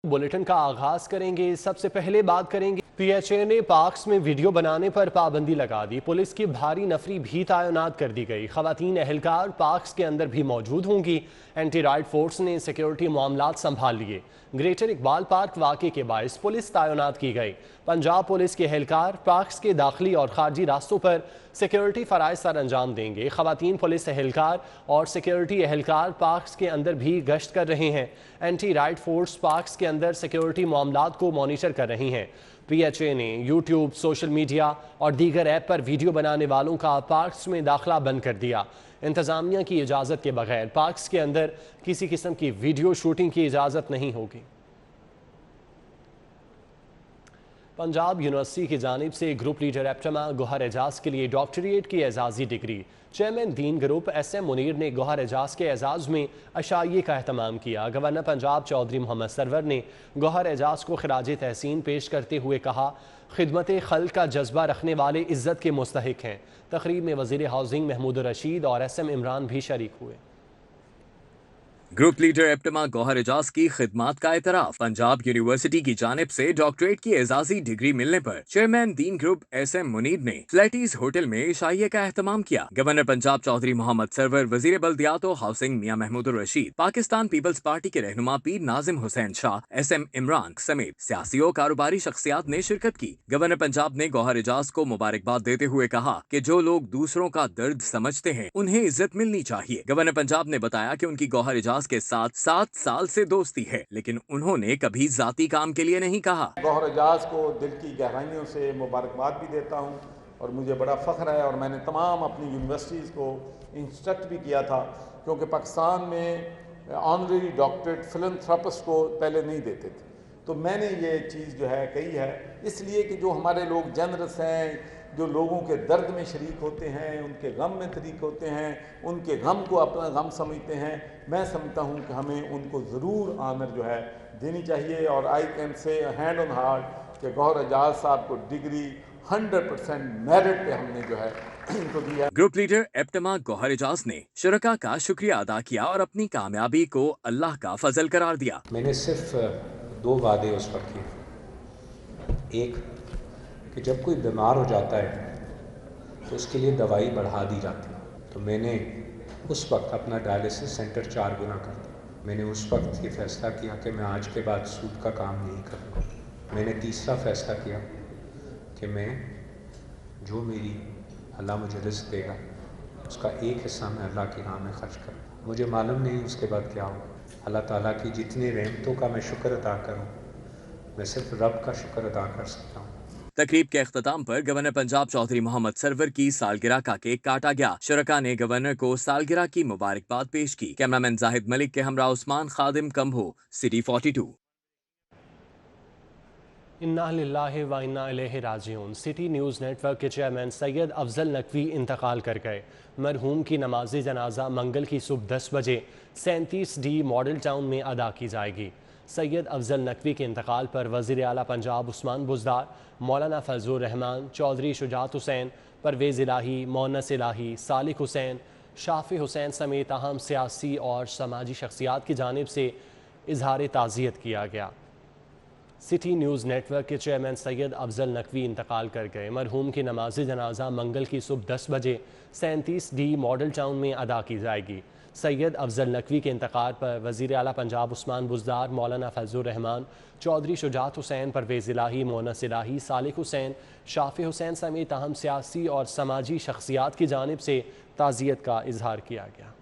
Bulletin का आगाज करेंगे। सबसे पहले बात करेंगे पीएचए ने पार्क्स में वीडियो बनाने पर पाबंदी लगा दी। पुलिस की भारी नफरी भी तैनात कर दी गई। खवातीन एहलकार पार्क्स के अंदर भी मौजूद होंगी। एंटी राइड फोर्स ने सिक्योरिटी मामलात संभाल लिए। ग्रेटर इकबाल पार्क वाक़े के बायस पुलिस तैनात की गई। पंजाब पुलिस के एहलकार पार्क्स के दाखिली और खारजी रास्तों पर सिक्योरिटी फ़राइज़ सर अंजाम देंगे। खवातीन पुलिस एहलकार और सिक्योरिटी एहलकार पार्क्स के अंदर भी गश्त कर रहे हैं। एंटी राइड फोर्स पार्क्स के अंदर सिक्योरिटी मामलात को मॉनिटर कर रही हैं। पीएचए ने यूट्यूब, सोशल मीडिया और दीगर ऐप पर वीडियो बनाने वालों का पार्क्स में दाखिला बंद कर दिया। इंतज़ामिया की इजाज़त के बगैर पार्क्स के अंदर किसी किस्म की वीडियो शूटिंग की इजाज़त नहीं होगी। पंजाब यूनिवर्सिटी की जानिब से ग्रुप लीडर एप्टमा गौहर एजाज के लिए डॉक्टरेट की एजाजी degree. Chairman Deen group SM Munir ने गौहर एजाज के एजाज़ में अशाइये का एहतमाम किया। गवर्नर पंजाब चौधरी मोहम्मद सरवर ने गौहर एजाज को खिराज तहसीन पेश करते हुए कहा, खिदमत खल्क का जज्बा रखने वाले इज्जत के मुस्तहिक हैं। तकरीब में वज़ीर हाउसिंग महमूद रशीद और SM इमरान भी शरीक हुए। ग्रुप लीडर एप्टमा गौहर एजाज की खिदमात का एतराफ। पंजाब यूनिवर्सिटी की जानिब से डॉक्टरेट की एजाजी डिग्री मिलने पर chairman Deen group SM Munir ने फ्लैटीज होटल में इशाइये का एहतमाम किया। गवर्नर पंजाब चौधरी मोहम्मद सरवर, वजीर बल्दियात व हाउसिंग मियां महमूद रशीद, पाकिस्तान पीपल्स पार्टी के रहनुमा पीर नाजिम हुसैन शाह, SM इमरान समेत सियासी और कारोबारी शख्सियात ने शिरकत की। गवर्नर पंजाब ने गौहर एजाज को मुबारकबाद देते हुए कहा कि जो लोग दूसरों का दर्द समझते हैं उन्हें इज्जत मिलनी चाहिए। गवर्नर पंजाब ने बताया कि उनकी गौहर एजाज के साथ 7 साल से दोस्ती है, लेकिन उन्होंने कभी जाती काम के लिए नहीं कहा। गौहर एजाज को दिल की गहराइयों से मुबारकबाद भी देता हूँ और मुझे बड़ा फ़ख्र है। और मैंने तमाम अपनी यूनिवर्सिटीज़ को इंस्ट्रक्ट भी किया था, क्योंकि पाकिस्तान में ऑनरेरी डॉक्टरेट फिलैंथ्रोपिस्ट को पहले नहीं देते थे। तो मैंने ये चीज़ जो है कही है, इसलिए कि जो हमारे लोग जनरस हैं, जो लोगों के दर्द में शरीक होते हैं, उनके गम में शरीक होते हैं, उनके गम को अपना गम समझते हैं, मैं समझता हूँ कि हमें उनको ज़रूर आनर जो है देनी चाहिए। और I can say hand on heart कि गौहर एजाज साहब को डिग्री 100% मेरिट पे हमने जो है इनको दिया। ग्रुप लीडर एप्टमा गौहर एजाज ने शुरका का शुक्रिया अदा किया और अपनी कामयाबी को अल्लाह का फजल करार दिया। मैंने सिर्फ 2 वादे उस वक्त किए। एक कि जब कोई बीमार हो जाता है तो उसके लिए दवाई बढ़ा दी जाती है, तो मैंने उस वक्त अपना डायलिसिस सेंटर 4 गुना कर दिया। मैंने उस वक्त ये फ़ैसला किया कि मैं आज के बाद सूद का काम नहीं करूँगा। मैंने तीसरा फ़ैसला किया कि मैं जो मेरी अल्लाह मुझे रिज़्क़ देगा उसका एक हिस्सा मैं अल्लाह की राह में खर्च करूँ। मुझे मालूम नहीं उसके बाद क्या होगा। अल्लाह ताला की जितनी रहमतों का मैं शुक्र अदा करूँ, मैं सिर्फ रब का शुक्र अदा कर सकता हूँ। तकरीब के अख्ताम पर गवर्नर पंजाब चौधरी मोहम्मद सरवर की सालगिरह का केक काटा गया। शुरका ने गवर्नर को सालगिरह की मुबारकबाद पेश की। कैमरामैन जाहिद मलिक के हमरा उस्मान खादिम कम्हो, सिटी 42। इन्ना लिल्लाहि व इन्ना इलैहि राजिऊन। सिटी न्यूज़ नेटवर्क के चेयरमैन सैयद अफजल नकवी इंतकाल कर गए। मरहूम की नमाज जनाजा मंगल की सुबह 10 बजे 37D मॉडल टाउन में अदा की जाएगी। सैयद अफजल नकवी के इंतकाल पर वज़ीर आला पंजाब उस्मान बुज़दार, मौलाना फजलुर रहमान, चौधरी शुजात हुसैन, परवेज़ इलाही, मोनस इलाही, सालिक हुसैन, शाफी हुसैन समेत अहम सियासी और समाजी शख्सियात की जानिब से इजहार ताज़ियत किया गया। सिटी न्यूज़ नेटवर्क के चेयरमैन सैयद अफजल नकवी इंतकाल कर गए। मरहूम की नमाज जनाजा मंगल की सुबह 10 बजे 37D मॉडल टाउन में अदा की जाएगी। सैयद अफजल नकवी के इंतकाल पर वज़ीर आला पंजाब उस्मान बुज़दार, मौलाना फजलुर रहमान, चौधरी शुजात हुसैन, परवेज़ इलाही, मोनस इलाही, सालिक हुसैन, शाफी हुसैन समेत अहम सियासी और समाजी शख्सियात की जानिब से ताज़ियत का इजहार किया गया।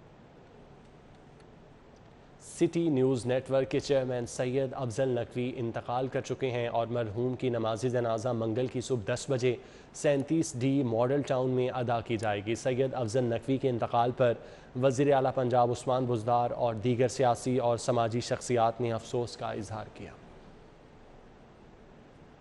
सिटी न्यूज़ नेटवर्क के चेयरमैन सैयद अफजल नकवी इंतकाल कर चुके हैं और मरहूम की नमाज जनाजा मंगल की सुबह 10 बजे 37D मॉडल टाउन में अदा की जाएगी। सैयद अफजल नकवी के इंतकाल पर वज़ीर आला पंजाब उस्मान बुज़दार और दीगर सियासी और समाजी शख्सियात ने अफसोस का इजहार किया।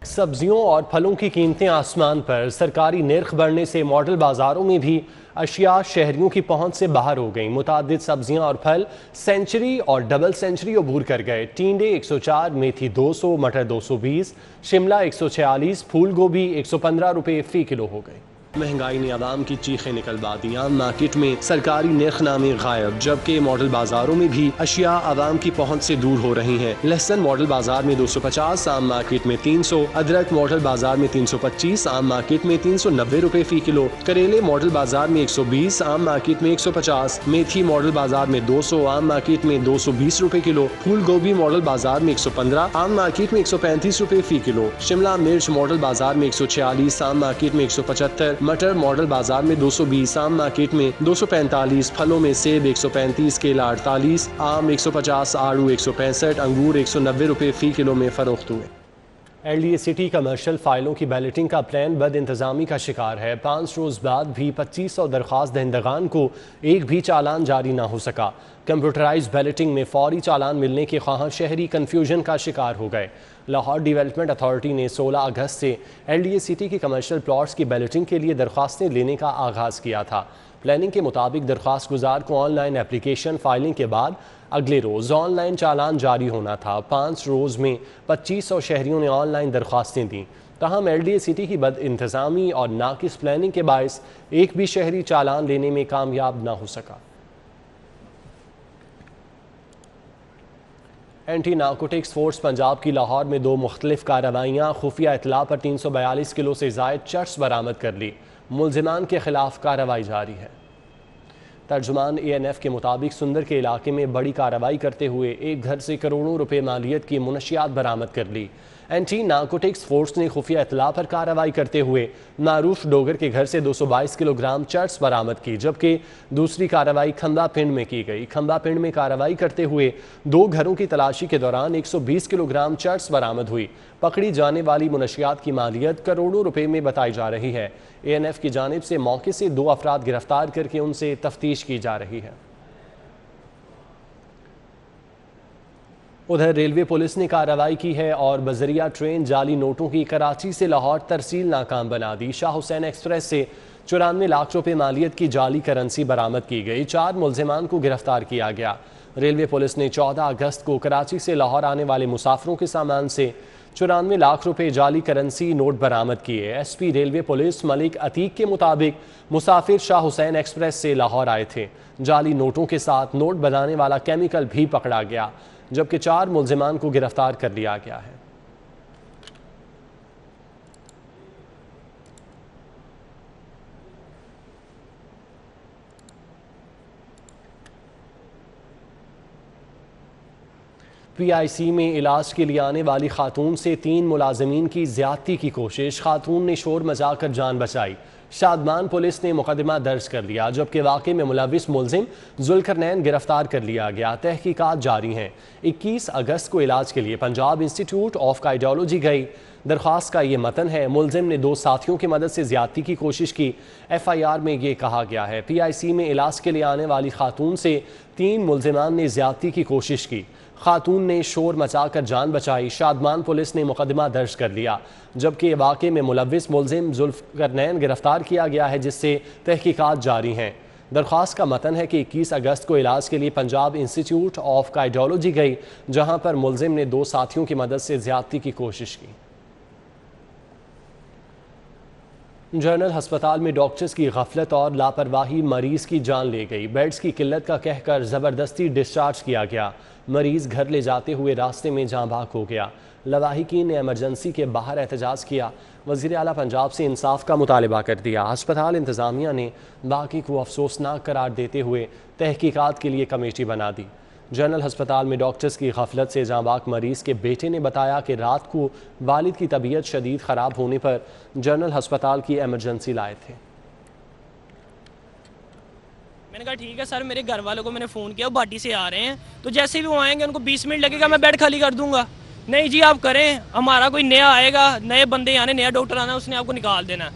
सब्जियों और फलों की कीमतें आसमान पर। सरकारी निर्ख बढ़ने से मॉडल बाज़ारों में भी अशिया शहरियों की पहुंच से बाहर हो गई। मुतादिद सब्जियां और फल सेंचुरी और डबल सेंचुरी अबूर कर गए। टींडे 104, मेथी 200, मटर 220, शिमला 146, फूल गोभी 115 रुपये फ़ी किलो हो गए। महंगाई ने आवाम की चीखें निकलवा दी। आम मार्केट में सरकारी निर्खनामे गायब, जबकि मॉडल बाजारों में भी अशिया आवाम की पहुंच से दूर हो रही हैं। लहसुन मॉडल बाजार में 250, आम मार्केट में 300, अदरक मॉडल बाजार में 325, आम मार्केट में 390 रुपए फी किलो, करेले मॉडल बाजार में 120, आम मार्केट में 150, मेथी मॉडल बाजार में 200, आम मार्केट में 220 रुपए किलो, फूल गोभी मॉडल बाजार में 115, आम मार्केट में 135 रुपए फी किलो, शिमला मिर्च मॉडल बाजार में 146, आम मार्केट में 175, मटर मॉडल बाजार में 220, आम मार्केट में 245, फलों में सेब 135, केला 48, आम 150, आड़ू 165, अंगूर 190 रुपए फी किलो में फरोख्त हुए। LDA सिटी कमर्शियल फाइलों की बैलेटिंग का प्लान बद इंतजामी का शिकार है। 5 रोज बाद भी 2500 दरख्वास्त दहिंदगान को एक भी चालान जारी ना हो सका। कंप्यूटराइज बैलेटिंग में फौरी चालान मिलने के ख्वाह शहरी कन्फ्यूजन का शिकार हो गए। लाहौर डेवलपमेंट अथॉरिटी ने 16 अगस्त से LDA सिटी की कमर्शियल प्लॉट्स की बैलेटिंग के लिए दरख्वास्तें लेने का आगाज़ किया था। प्लानिंग के मुताबिक दरख्वास्त गुजार को ऑनलाइन एप्लीकेशन फाइलिंग के बाद अगले रोज़ ऑनलाइन चालान जारी होना था। 5 रोज़ में 2500 शहरियों ने ऑनलाइन दरख्वास्तें दी। तहम LDA सिटी की बद इंतज़ामी और नाकिस प्लानिंग के बायस एक भी शहरी चालान लेने में कामयाब ना हो सका। एंटी नार्कोटिक्स फोर्स पंजाब की लाहौर में 2 मुख्तलिफ कार्रवाइयाँ, खुफिया इतला पर 342 किलो से ज़ायद चर्स बरामद कर ली। मुलजिमान के खिलाफ कार्रवाई जारी है। तर्जुमान ANF के मुताबिक सुंदर के इलाके में बड़ी कार्रवाई करते हुए एक घर से करोड़ों रुपए मालियत की मुनशियात बरामद कर ली। एंटी नार्कोटिक्स फोर्स ने खुफिया इतला पर कार्रवाई करते हुए मारूफ डोगर के घर से 222 किलोग्राम चर्स बरामद की, जबकि दूसरी कार्रवाई खंबा पिंड में की गई। खंबा पिंड में कार्रवाई करते हुए 2 घरों की तलाशी के दौरान 120 किलोग्राम चर्स बरामद हुई। पकड़ी जाने वाली मुनशियात की मालियत करोड़ों रुपए में बताई जा रही है। ANF की जानिब से मौके से 2 अफराद गिरफ्तार करके उनसे तफ्तीश की जा रही है। उधर रेलवे पुलिस ने कार्रवाई की है और बजरिया ट्रेन जाली नोटों की कराची से लाहौर तरसील नाकाम बना दी। शाह हुसैन एक्सप्रेस से 94 लाख रुपए मालियत की जाली करेंसी बरामद की गई। 4 मुलजिमान को गिरफ्तार किया गया। रेलवे पुलिस ने 14 अगस्त को कराची से लाहौर आने वाले मुसाफिरों के सामान से 94 लाख रुपए जाली करेंसी नोट बरामद किए। SP railway police Malik Atiq के मुताबिक मुसाफिर शाह हुसैन एक्सप्रेस से लाहौर आए थे। जाली नोटों के साथ नोट बनाने वाला केमिकल भी पकड़ा गया, जबकि 4 मुलजिमान को गिरफ्तार कर लिया गया है। PIC में इलाज के लिए आने वाली खातून से 3 मुलाजमीन की ज्यादती की कोशिश, खातून ने शोर मचाकर जान बचाई। शादमान पुलिस ने मुकदमा दर्ज कर लिया, जबकि वाक़े में मुलविस मुलजिम जुल्करनैन गिरफ्तार कर लिया गया। तहकीकात जारी हैं। 21 अगस्त को इलाज के लिए पंजाब इंस्टीट्यूट ऑफ कार्डियोलॉजी गई। दरख्वास्त का ये मतन है। मुलजिम ने 2 साथियों की मदद से ज्यादती की कोशिश की। FIR में ये कहा गया है PIC में इलाज के लिए आने वाली खातून से 3 मुलजिमान ने ज्यादती की कोशिश की। खातून ने शोर मचाकर जान बचाई। शादमान पुलिस ने मुकदमा दर्ज कर लिया, जबकि वाक़े में मुलविस मुलजिम जुल्फकरनैन गिरफ्तार किया गया है, जिससे तहकीकात जारी हैं। दरख्वास्त का मतन है कि 21 अगस्त को इलाज के लिए पंजाब इंस्टीट्यूट ऑफ कार्डियोलॉजी गई, जहां पर मुलजिम ने 2 साथियों की मदद से ज्यादती की कोशिश की। जनरल हस्पताल में डॉक्टर्स की गफलत और लापरवाही मरीज की जान ले गई। बेड्स की किल्लत का कहकर ज़बरदस्ती डिस्चार्ज किया गया। मरीज घर ले जाते हुए रास्ते में जाँ भाग हो गया। लवाहिकीन ने एमरजेंसी के बाहर एहतजाज किया। वज़ीर आला पंजाब से इंसाफ का मुतालबा कर दिया। अस्पताल इंतज़ामिया ने बाकी को अफसोसनाक करार देते हुए तहकीकात के लिए कमेटी बना दी। जनरल हस्पताल में डॉक्टर्स की गफलत से जाँबाग मरीज़ के बेटे ने बताया कि रात को वालिद की तबीयत शदीद ख़राब होने पर जनरल हस्पताल की एमरजेंसी लाए थे। मैंने कहा ठीक है सर, मेरे घर वालों को मैंने फ़ोन किया, बाटी से आ रहे हैं, तो जैसे भी वो आएंगे उनको 20 मिनट लगेगा, मैं बेड खाली कर दूंगा। नहीं जी आप करें, हमारा कोई नया आएगा, नए बंदे आने, नया डॉक्टर आना, उसने आपको निकाल देना।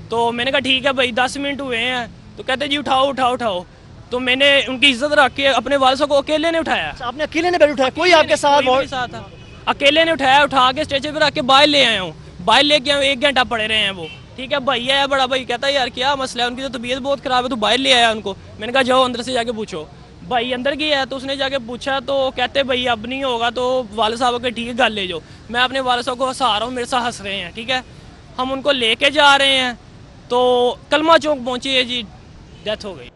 तो मैंने कहा ठीक है भाई 10 मिनट हुए हैं, तो कहते जी उठाओ उठाओ उठाओ। तो मैंने उनकी इज्जत रख के अपने वालिद को अकेले ने उठाया। आपने अकेले ने बेड उठाया? कोई आपके साथ था? अकेले ने उठाया, उठा के स्ट्रेचर पे रख के बाहर ले आया हूँ। बाहर लेके आया, 1 घंटा पड़े रहे हैं वो। ठीक है भैया है, बड़ा भाई कहता है यार क्या मसला है, उनकी तो तबीयत बहुत ख़राब है, तो बाहर ले आया उनको। मैंने कहा जाओ अंदर से जाके पूछो। भाई अंदर गया है तो उसने जाके पूछा तो कहते भाई अब नहीं होगा, तो वालिद साहब के ठीक है घर ले जाओ। मैं अपने वालिद साहब को हंसा रहा हूँ, मेरे साथ हंस रहे हैं। ठीक है, हम उनको लेके जा रहे हैं तो कलमा चौक पहुंची है जी, डेथ हो गई।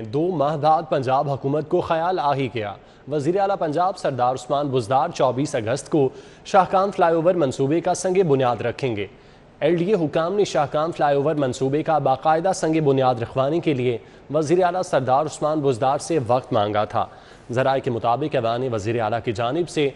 2 माह बाद पंजाब हुकूमत को ख्याल आ ही गया। वज़ीर आला पंजाब सरदार उस्मान बुज़दार 24 अगस्त को शाहकाम फ्लाईओवर मंसूबे का संग बुनियाद रखेंगे। LDA हुकाम ने शाहकाम फ्लाईओवर मंसूबे का बाकायदा संग बुनियाद रखवाने के लिए वज़ीर आला सरदार उस्मान बुज़दार से वक्त मांगा था। ज़राए के मुताबिक ऐवान वज़ीर आला की जानिब से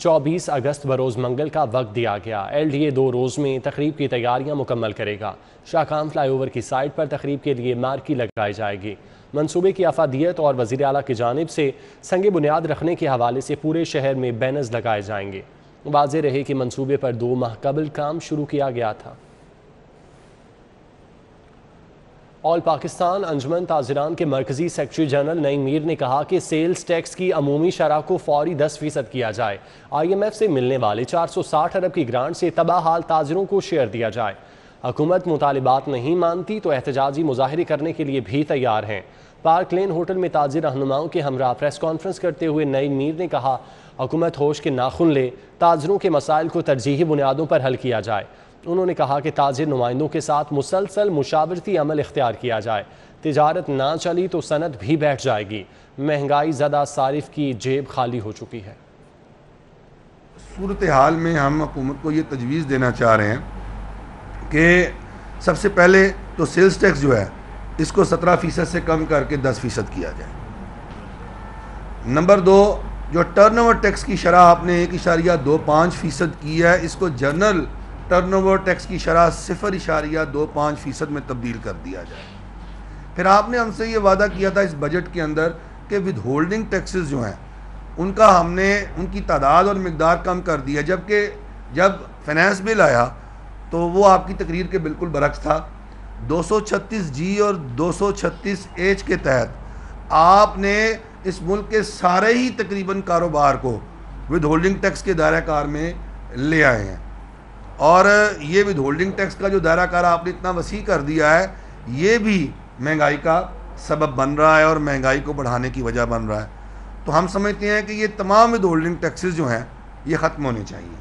24 अगस्त बरोज़ मंगल का वक्त दिया गया। LDA 2 रोज़ में तकरीब की तैयारियां मुकम्मल करेगा। शाहकाम फ्लाईओवर की साइट पर तकरीब के लिए मार्की लगाई जाएगी। मंसूबे की अफादियत और वज़ीर आला की जानिब से संग बुनियाद रखने के हवाले से पूरे शहर में बैनर्स लगाए जाएंगे। वाज़ेह रहे कि मंसूबे पर 2 माह कबल काम शुरू किया गया था। ऑल पाकिस्तान अंजुमन ताजिरान के मरकजी सेक्रेटरी जनरल नईम मीर ने कहा कि सेल्स टैक्स की अमूमी शरह को फौरी 10% किया जाए। IMF से मिलने वाले 460 अरब की ग्रांट से तबाह हाल ताजिरों को शेयर दिया जाए। हुकूमत मुतालिबात नहीं मानती तो एहतजाजी मुजाहरे करने के लिए भी तैयार हैं। पार्क लेन होटल में ताजिर रहनुमाओं के हमरा प्रेस कॉन्फ्रेंस करते हुए नईम मीर ने कहा, हुकूमत होश के नाखुन ले, ताजिरों के मसाइल को तरजीही बुनियादों पर हल किया जाए। उन्होंने कहा कि ताजिर नुमाइंदों के साथ मुसलसल मुशावरती अमल इख्तियार किया जाए। तिजारत ना चली तो सनत भी बैठ जाएगी। महंगाई ज़दा सारिफ की जेब खाली हो चुकी है। सूरत हाल में हम हुकूमत को ये तजवीज़ देना चाह रहे हैं कि सबसे पहले तो सेल्स टैक्स जो है इसको 17% से कम करके 10% किया जाए। नंबर 2, जो टर्नओवर टैक्स की शरह आपने 1.25% की है, इसको जनरल टर्नओवर टैक्स की शरह 0.25% में तब्दील कर दिया जाए। फिर आपने हमसे ये वादा किया था इस बजट के अंदर कि विद होल्डिंग टैक्सेस जो हैं उनका हमने उनकी तादाद और मिकदार कम कर दी है, जबकि जब फाइनेंस बिल आया तो वो आपकी तकरीर के बिल्कुल बरक्स था। 236G और 236H के तहत आपने इस मुल्क के सारे ही तकरीबन कारोबार को विद होल्डिंग टैक्स के दायरा कार में ले आए हैं, और ये विद होल्डिंग टैक्स का जो दायरा कार आपने इतना वसी कर दिया है, ये भी महंगाई का सबब बन रहा है और महंगाई को बढ़ाने की वजह बन रहा है। तो हम समझते हैं कि ये तमाम विद होल्डिंग टैक्सेस जो हैं ये ख़त्म होने चाहिए।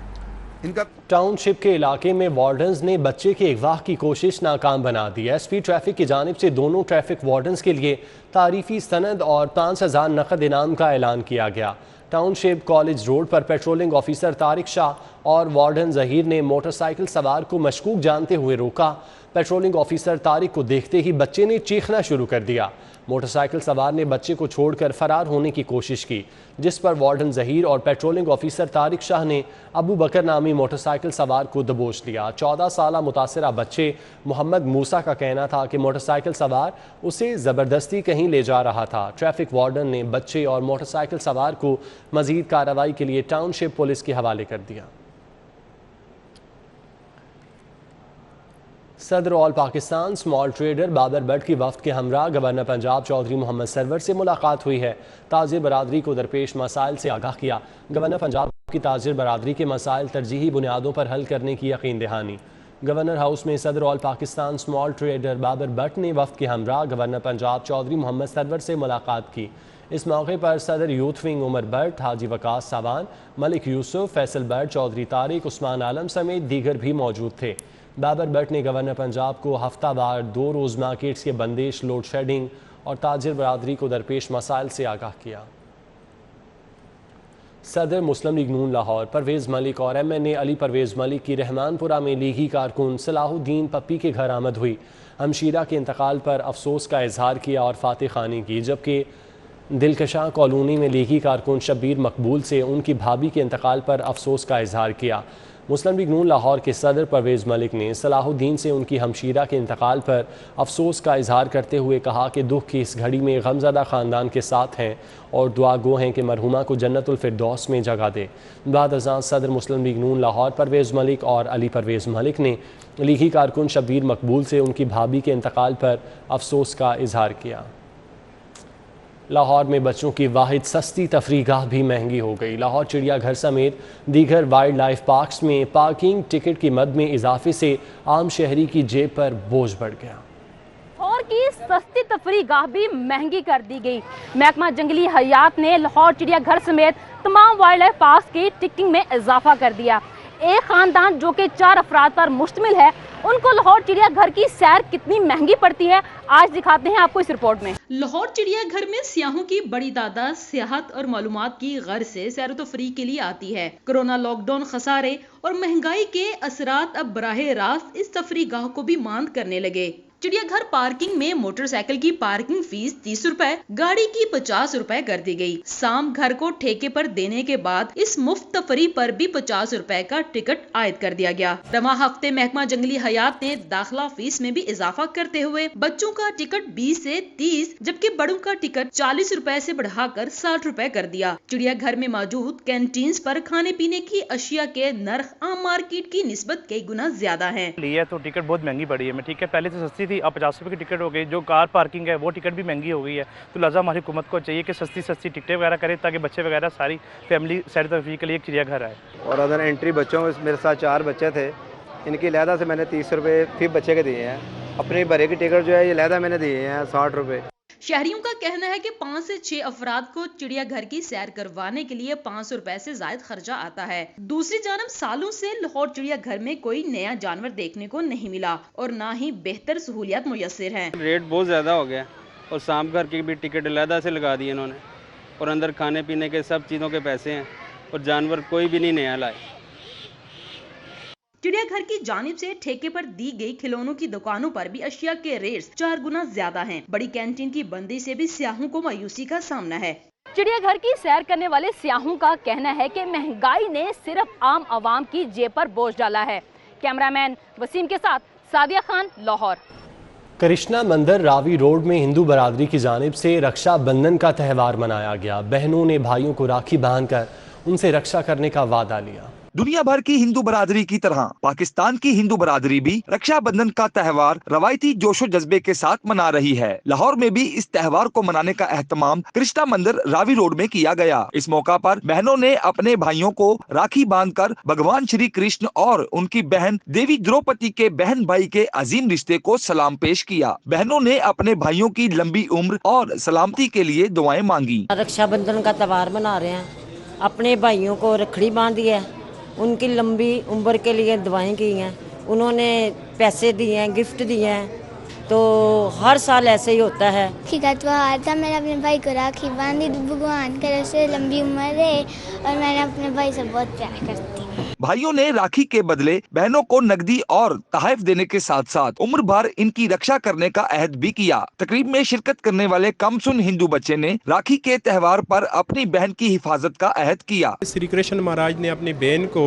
इनका टाउनशिप के इलाके में वार्डन्स ने बच्चे के अगवा की कोशिश नाकाम बना दी। SP ट्रैफिक की जानिब से दोनों ट्रैफिक वार्डन्स के लिए तारीफी सनद और 5,000 नकद इनाम का ऐलान किया गया। टाउनशिप कॉलेज रोड पर पेट्रोलिंग ऑफिसर तारिक शाह और वार्डन जहीर ने मोटरसाइकिल सवार को मशकूक जानते हुए रोका। पेट्रोलिंग ऑफिसर तारिक को देखते ही बच्चे ने चीखना शुरू कर दिया। मोटरसाइकिल सवार ने बच्चे को छोड़कर फरार होने की कोशिश की, जिस पर वार्डन जहीर और पेट्रोलिंग ऑफिसर तारिक शाह ने अबू बकर नामी मोटरसाइकिल सवार को दबोच लिया। 14 साला मुतासरा बच्चे मोहम्मद मूसा का कहना था कि मोटरसाइकिल सवार उसे ज़बरदस्ती कहीं ले जा रहा था। ट्रैफिक वार्डन ने बच्चे और मोटरसाइकिल सवार को मजीद कार्रवाई के लिए टाउनशिप पुलिस के हवाले कर दिया। सदर all Pakistan small trader Babar Butt की वफ्द के हमरा गवर्नर पंजाब चौधरी मोहम्मद सरवर से मुलाकात हुई है। ताजिर बरादरी को दरपेश मसाइल से आगाह किया। गवर्नर पंजाब की ताजिर बरादरी के मसाइल तरजीही बुनियादों पर हल करने की यकीन दहानी। गवर्नर हाउस में सदर all Pakistan small trader Babar Butt ने वफ्द के हमरा गवर्नर पंजाब चौधरी मोहम्मद सरवर से मुलाकात की। इस मौके पर सदर यूथ विंग उमर बट, हाजी वकास सावान, मलिक यूसुफ, फैसल बट, चौधरी तारिक, उस्मान आलम समेत दीगर भी मौजूद थे। बाबर बट ने गवर्नर पंजाब को हफ्तावार 2 रोज़ मार्केट्स के बंदिश, लोड शेडिंग और ताजिर बरादरी को दरपेश मसाइल से आगाह किया। सदर मुस्लिम लीग नून लाहौर परवेज़ मलिक और MNA अली परवेज़ मलिक की रहमानपुरा में लीगी कारकुन सलाहुद्दीन पप्पी के घर आमद हुई। हमशीरा के इंतकाल पर अफसोस का इजहार किया और फातिह खानी की, जबकि दिलकशां कॉलोनी में लीगी कारकुन शब्बीर मकबूल से उनकी भाभी के इंतकाल पर अफसोस का इजहार किया। मुस्लिम लीग नून लाहौर के सदर परवेज़ मलिक ने सलाहुद्दीन से उनकी हमशीरा के इंतकाल पर अफसोस का इजहार करते हुए कहा कि दुख की इस घड़ी में गमज़दा ख़ानदान के साथ हैं और दुआ गो हैं कि मरहुमा को जन्नतुल फिरदौस में जगह दे। बाद अज़ां सदर मुस्लिम लीग नून लाहौर परवेज़ मलिक और अली परवेज़ मलिक ने लीगी कारकुन शब्बीर मकबूल से उनकी भाभी के इंतकाल पर अफसोस का इजहार किया। लाहौर में बच्चों की वाहिद सस्ती तफरीगाह भी महंगी हो गई। लाहौर चिड़ियाघर समेत दीगर वाइल्ड लाइफ पार्क्स में पार्किंग टिकट की मद में इजाफे से आम शहरी की जेब पर बोझ बढ़ गया। लाहौर की सस्ती तफरीगाह भी महंगी कर दी गई। महकमा जंगली हयात ने लाहौर चिड़ियाघर समेत तमाम वाइल्ड लाइफ पार्क्स की टिकटिंग में इजाफा कर दिया। एक ख़ानदान जो कि 4 अफराद पर मुश्तमिल है, उनको लाहौर चिड़ियाघर की सैर कितनी महंगी पड़ती है, आज दिखाते हैं आपको इस रिपोर्ट में। लाहौर चिड़ियाघर में सियाहों की बड़ी तादाद सियाहत और मालूमात की गर्ज से सैर तफरीह के लिए आती है। कोरोना लॉकडाउन, खसारे और महंगाई के असरात अब बराह रास्त इस तफरीगाह को भी मांद करने लगे। चिड़ियाघर पार्किंग में मोटरसाइकिल की पार्किंग फीस 30 रुपए, गाड़ी की 50 रुपए कर दी गई। शाम घर को ठेके पर देने के बाद इस मुफ्त तफरी पर भी 50 रुपए का टिकट आयद कर दिया गया। रवा हफ्ते महकमा जंगली हयात ने दाखिला फीस में भी इजाफा करते हुए बच्चों का टिकट 20 से 30 जबकि बड़ों का टिकट 40 रुपए से बढ़ाकर 60 रुपए कर दिया। चिड़ियाघर में मौजूद कैंटीन पर खाने पीने की अशिया के नर्ख आम मार्केट की निस्बत कई गुना ज्यादा है। लिया तो टिकट बहुत महंगी पड़ी है। ठीक है, पहले तो सस्ती थी, अब 50 रुपए की टिकट हो गई। जो कार पार्किंग है वो टिकट भी महंगी हो गई है। तो लिहाजा हमारी हुकूमत को चाहिए कि सस्ती टिकटें वगैरह करे ताकि बच्चे वगैरह सारी फैमिली सैर तफरीह के लिए एक चिड़ियाघर आए। और अदर एंट्री बच्चों में मेरे साथ 4 बच्चे थे, इनकी लहदा से मैंने 30 रुपये फी बच्चे के दिए हैं। अपनी भरे की टिकट जो है ये लहदा मैंने दिए हैं 60 रुपये। शहरियों का कहना है कि 5 से 6 अफराद को चिड़ियाघर की सैर करवाने के लिए 500 रुपए से ज्यादा खर्चा आता है। दूसरी जानब सालों से लाहौर चिड़ियाघर में कोई नया जानवर देखने को नहीं मिला और ना ही बेहतर सहूलियत मुयस्सर है। रेट बहुत ज्यादा हो गया और शाम घर की भी टिकट अलहदा से लगा दी इन्होंने और अंदर खाने पीने के सब चीजों के पैसे हैं और जानवर कोई भी नहीं नया लाए। चिड़ियाघर की जानिब से ठेके पर दी गई खिलौनों की दुकानों पर भी अशिया के रेट्स 4 गुना ज्यादा हैं। बड़ी कैंटीन की बंदी से भी सियाहों को मायूसी का सामना है। चिड़ियाघर की सैर करने वाले सियाहों का कहना है कि महंगाई ने सिर्फ आम आवाम की जेब पर बोझ डाला है। कैमरामैन वसीम के साथ सादिया खान, लाहौर। कृष्णा मंदिर रावी रोड में हिंदू बरादरी की जानिब से रक्षाबंधन का त्यौहार मनाया गया। बहनों ने भाइयों को राखी बांधकर उनसे रक्षा करने का वादा लिया। दुनिया भर की हिंदू बरादरी की तरह पाकिस्तान की हिंदू बरादरी भी रक्षाबंधन का त्यौहार रवायती जोशो जज्बे के साथ मना रही है। लाहौर में भी इस त्यौहार को मनाने का एहतमाम कृष्णा मंदिर रावी रोड में किया गया। इस मौका पर बहनों ने अपने भाइयों को राखी बांधकर भगवान श्री कृष्ण और उनकी बहन देवी द्रौपदी के बहन भाई के अजीम रिश्ते को सलाम पेश किया। बहनों ने अपने भाइयों की लंबी उम्र और सलामती के लिए दुआएं मांगी। रक्षाबंधन का त्यौहार मना रहे हैं, अपने भाइयों को रखड़ी बांधी है, उनकी लंबी उम्र के लिए दुआएं की हैं, उन्होंने पैसे दिए हैं, गिफ्ट दिए हैं। तो हर साल ऐसे ही होता है। राखी का त्योहार था, मैंने अपने भाई को राखी बांधी, भगवान करे से लंबी उम्र है और मैंने अपने भाई से बहुत प्यार करती हूँ। भाइयों ने राखी के बदले बहनों को नकदी और तहफ़ देने के साथ साथ उम्र भर इनकी रक्षा करने का अहद भी किया। तकरीब में शिरकत करने वाले कमसुन हिंदू बच्चे ने राखी के त्यौहार पर अपनी बहन की हिफाजत का अहद किया। श्री कृष्ण महाराज ने अपनी बहन को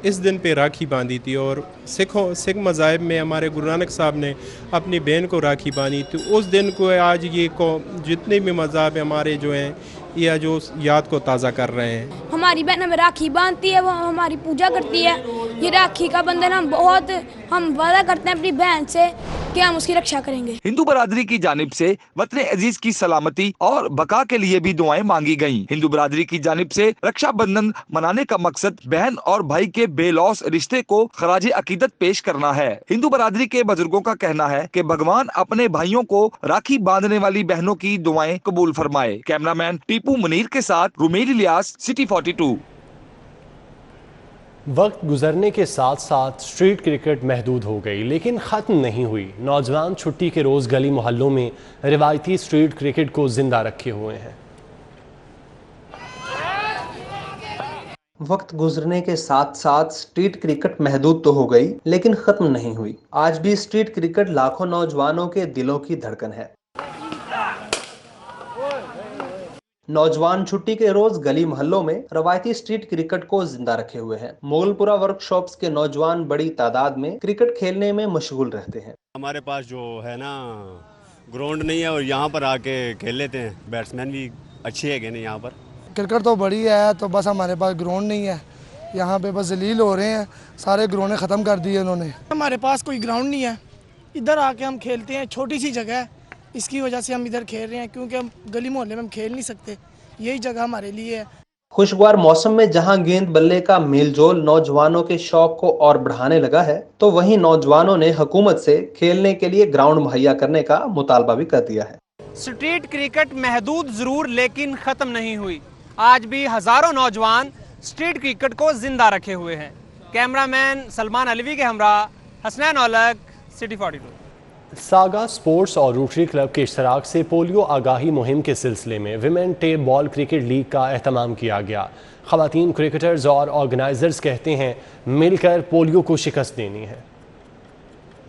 इस दिन पे राखी बांधी थी और सिख मज़ाहिब में हमारे गुरु नानक साहब ने अपनी बहन को राखी बांधी थी। उस दिन को आज ये जितने भी मज़हब हमारे जो हैं यह जो याद को ताज़ा कर रहे हैं। हमारी बहन हमें राखी बांधती है, वो हमारी पूजा करती है। ये राखी का बंधन हम वादा करते हैं अपनी बहन से कि हम उसकी रक्षा करेंगे। हिंदू बरादरी की जानिब से वतन अजीज की सलामती और बका के लिए भी दुआएं मांगी गयी। हिंदू बरादरी की जानिब से रक्षाबंधन मनाने का मकसद बहन और भाई के बेलौस रिश्ते को खराज अकीदत पेश करना है। हिंदू बरादरी के बुजुर्गों का कहना है कि भगवान अपने भाइयों को राखी बांधने वाली बहनों की दुआएं कबूल फरमाए। कैमरामैन टीपू मुनीर के साथ रुमेल इलियास, सिटी 42। वक्त गुजरने के साथ साथ स्ट्रीट क्रिकेट महदूद हो गई, लेकिन ख़त्म नहीं हुई। नौजवान छुट्टी के रोज़ गली मोहल्लों में रिवायती स्ट्रीट क्रिकेट को जिंदा रखे हुए हैं। वक्त गुजरने के साथ साथ स्ट्रीट क्रिकेट महदूद तो हो गई, लेकिन ख़त्म नहीं हुई। आज भी स्ट्रीट क्रिकेट लाखों नौजवानों के दिलों की धड़कन है। नौजवान छुट्टी के रोज गली मोहल्लों में रवायती स्ट्रीट क्रिकेट को जिंदा रखे हुए हैं। मोगलपुरा वर्कशॉप्स के नौजवान बड़ी तादाद में क्रिकेट खेलने में मशगूल रहते हैं। हमारे पास जो है ना ग्राउंड नहीं है और यहाँ पर आके खेल लेते हैं। बैट्समैन भी अच्छे है यहाँ पर। क्रिकेट तो बड़ी है, तो बस हमारे पास ग्राउंड नहीं है। यहाँ पे बस जलील हो रहे हैं, सारे ग्राउंड ख़त्म कर दिए इन्होंने। हमारे पास कोई ग्राउंड नहीं है, इधर आके हम खेलते हैं। छोटी सी जगह है, इसकी वजह से हम इधर खेल रहे हैं, क्योंकि हम गली मोहल्ले में हम खेल नहीं सकते। यही जगह हमारे लिए है। खुशगवार मौसम में जहां गेंद बल्ले का मेलजोल नौजवानों के शौक को और बढ़ाने लगा है, तो वहीं नौजवानों ने हुकूमत से खेलने के लिए ग्राउंड मुहैया करने का मुतालबा भी कर दिया है। स्ट्रीट क्रिकेट महदूद जरूर, लेकिन खत्म नहीं हुई। आज भी हजारों नौजवान स्ट्रीट क्रिकेट को जिंदा रखे हुए हैं। कैमरामैन सलमान अलवी के हमरा Hasnain Aulakh, city 42। Saga sports और रोटरी क्लब के इश्तराक से पोलियो आगाही मुहिम के सिलसिले में women tape ball cricket league का एहतमाम किया गया। ख़वातीन क्रिकेटर्स और ऑर्गेनाइजर्स कहते हैं मिलकर पोलियो को शिकस्त देनी है।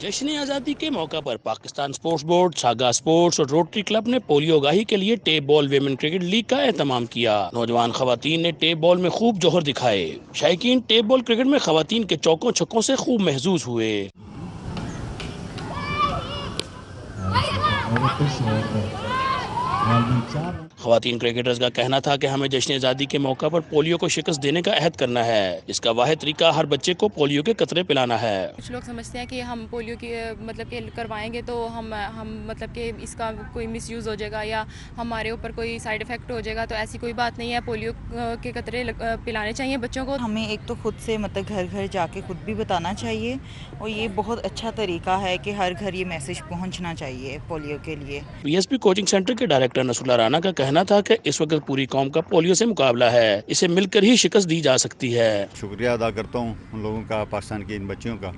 जश्न आज़ादी के मौका पर Pakistan sports board, saga sports और रोटरी क्लब ने पोलियो आगाही के लिए tape ball women cricket league का एहतमाम किया। नौजवान खवातीन ने टेप बॉल में खूब जोहर दिखाए। शायकीन टेप बॉल क्रिकेट में खवातीन के चौकों छक्कों से खूब महजूज हुए। खवातीन क्रिकेटर्स का कहना था कि हमें जश्न आज़ादी के मौका पर पोलियो को शिकस्त देने का अहद करना है। इसका वाहिद तरीका हर बच्चे को पोलियो के कतरे पिलाना है। कुछ लोग समझते हैं कि हम पोलियो की मतलब कि करवाएंगे तो हम मतलब कि इसका कोई मिसयूज़ हो जाएगा या हमारे ऊपर कोई साइड इफ़ेक्ट हो जाएगा, तो ऐसी कोई बात नहीं है। पोलियो के कतरे पिलाने चाहिए बच्चों को। हमें एक तो खुद से मतलब घर घर जाके खुद भी बताना चाहिए और ये बहुत अच्छा तरीका है कि हर घर ये मैसेज पहुँचना चाहिए पोलियो के लिए। PSP कोचिंग सेंटर के डायरेक्टर नसुल्ला राना का कहना था कि इस वक्त पूरी कौम का पोलियो से मुकाबला है, इसे मिलकर ही शिकस्त दी जा सकती है। शुक्रिया अदा करता हूँ उन लोगों का, पाकिस्तान की इन बच्चियों का।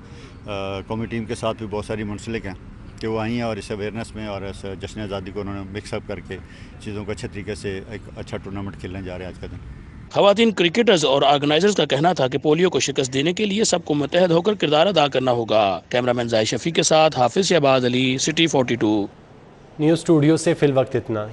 कौमी टीम के साथ भी बहुत सारी मुंसलिक हैं कि वो आई हैं और इस अवेयरनेस में और इस जश्न आज़ादी को उन्होंने मिक्सअप करके चीज़ों को अच्छे तरीके से एक अच्छा टूर्नामेंट खेलने जा रहे हैं आज का दिन। खवातीन क्रिकेटर्स और ऑर्गेनाइजर्स का कहना था कि पोलियो को शिकस्त देने के लिए सबको मुत्तहद होकर किरदार अदा करना होगा। कैमरामैन जाहिद शफी के साथ Hafiz Shahbaz Ali, city 42। News studio से फिल वक्त इतना।